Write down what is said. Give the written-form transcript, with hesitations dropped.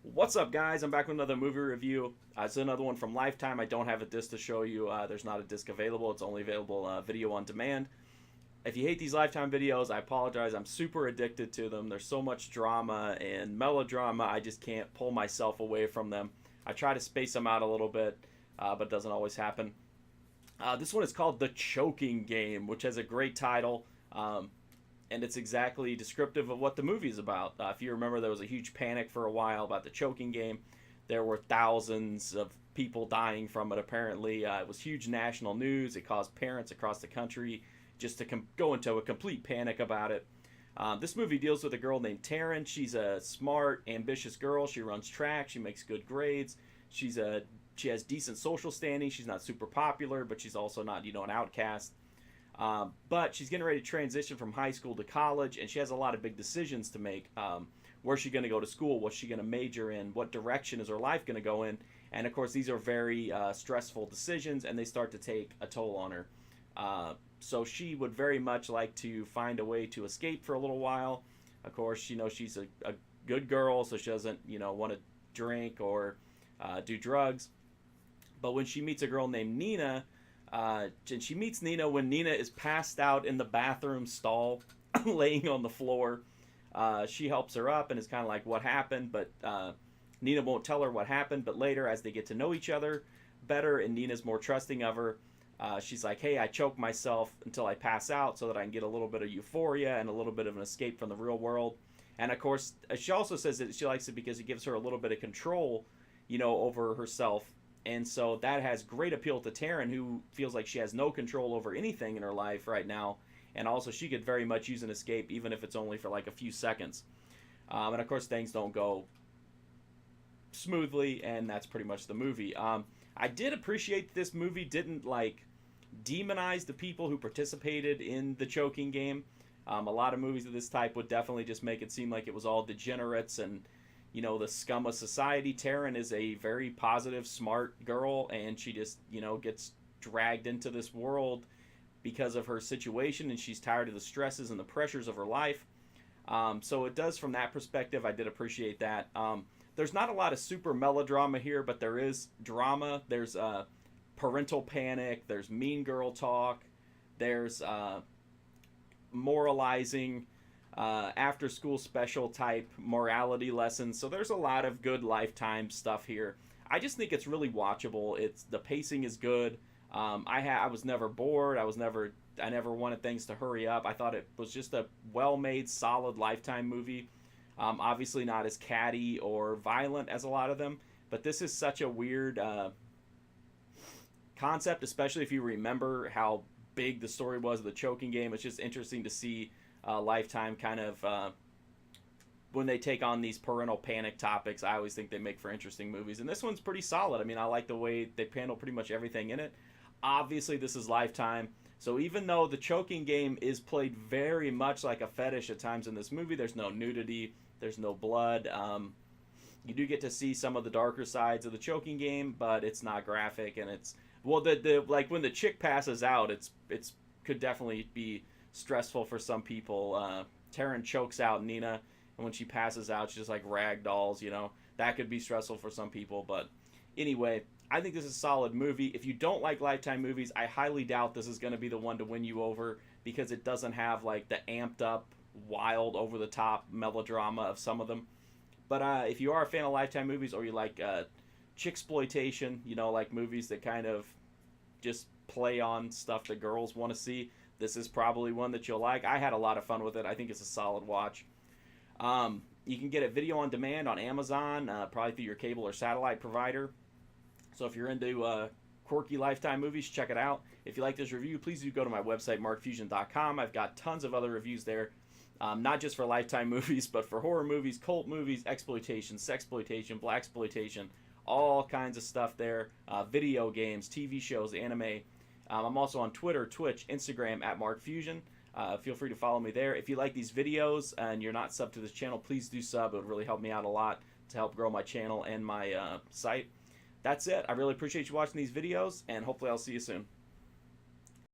What's up, guys? I'm back with another movie review. It's another one from Lifetime. I don't have a disc to show you. There's not a disc available. It's only available video on demand. If you hate these Lifetime videos, I apologize. I'm super addicted to them. There's so much drama and melodrama. I just can't pull myself away from them. I try to space them out a little bit, but it doesn't always happen. This one is called The Choking Game, which has a great title. And it's exactly descriptive of what the movie is about. If you remember, there was a huge panic for a while about the choking game. There were thousands of people dying from it, apparently. It was huge national news. It caused parents across the country just to go into a complete panic about it. This movie deals with a girl named Taryn. She's a smart, ambitious girl. She runs track. She makes good grades. She has decent social standing. She's not super popular, but she's also not, an outcast. But she's getting ready to transition from high school to college, and she has a lot of big decisions to make. Where's she going to go to school? What's she going to major in? What direction is her life going to go in? And of course, these are very stressful decisions, and they start to take a toll on her. So she would very much like to find a way to escape for a little while. Of course, she's a good girl, so she doesn't, want to drink or do drugs. But when she meets a girl named Nina, and she meets Nina when Nina is passed out in the bathroom stall, laying on the floor. She helps her up and is kind of like, what happened? But Nina won't tell her what happened. But later, as they get to know each other better and Nina's more trusting of her, she's like, hey, I choke myself until I pass out so that I can get a little bit of euphoria and a little bit of an escape from the real world. And of course, she also says that she likes it because it gives her a little bit of control, over herself. And so that has great appeal to Taryn, who feels like she has no control over anything in her life right now. And also, she could very much use an escape, even if it's only for like a few seconds. And of course, things don't go smoothly, and that's pretty much the movie. I did appreciate that this movie didn't like demonize the people who participated in the choking game. A lot of movies of this type would definitely just make it seem like it was all degenerates and the scum of society. Taryn is a very positive, smart girl, and she just, gets dragged into this world because of her situation, and she's tired of the stresses and the pressures of her life. So it does, from that perspective, I did appreciate that. There's not a lot of super melodrama here, but there is drama. There's parental panic. There's mean girl talk. There's moralizing, after school special type morality lessons. So there's a lot of good Lifetime stuff here. I just think it's really watchable. The pacing is good. I was never bored. I never wanted things to hurry up. I thought it was just a well-made, solid Lifetime movie. Obviously not as catty or violent as a lot of them, but this is such a weird concept, especially if you remember how big the story was of the choking game. It's just interesting to see Lifetime kind of when they take on these parental panic topics. I always think they make for interesting movies, and this one's pretty solid. I mean, I like the way they handle pretty much everything in it. Obviously, this is Lifetime, so even though the choking game is played very much like a fetish at times in this movie, there's no nudity, there's no blood. You do get to see some of the darker sides of the choking game, but it's not graphic, and it's the like when the chick passes out, it's could definitely be stressful for some people. Taryn chokes out Nina, and when she passes out, she's just like rag dolls. That could be stressful for some people. But anyway, I think this is a solid movie. If you don't like Lifetime movies, I highly doubt this is going to be the one to win you over, because it doesn't have like the amped up, wild, over the top melodrama of some of them. But if you are a fan of Lifetime movies, or you like chicksploitation, like movies that kind of just play on stuff that girls want to see, this is probably one that you'll like. I had a lot of fun with it. I think it's a solid watch. You can get it video on demand on Amazon, probably through your cable or satellite provider. So if you're into quirky Lifetime movies, check it out. If you like this review, please do go to my website, markfusion.com. I've got tons of other reviews there, not just for Lifetime movies, but for horror movies, cult movies, exploitation, sexploitation, blaxploitation, all kinds of stuff there. Video games, TV shows, anime. I'm also on Twitter, Twitch, Instagram at MarkFusion. Feel free to follow me there. If you like these videos and you're not subbed to this channel, please do sub. It would really help me out a lot to help grow my channel and my site. That's it. I really appreciate you watching these videos, and hopefully I'll see you soon.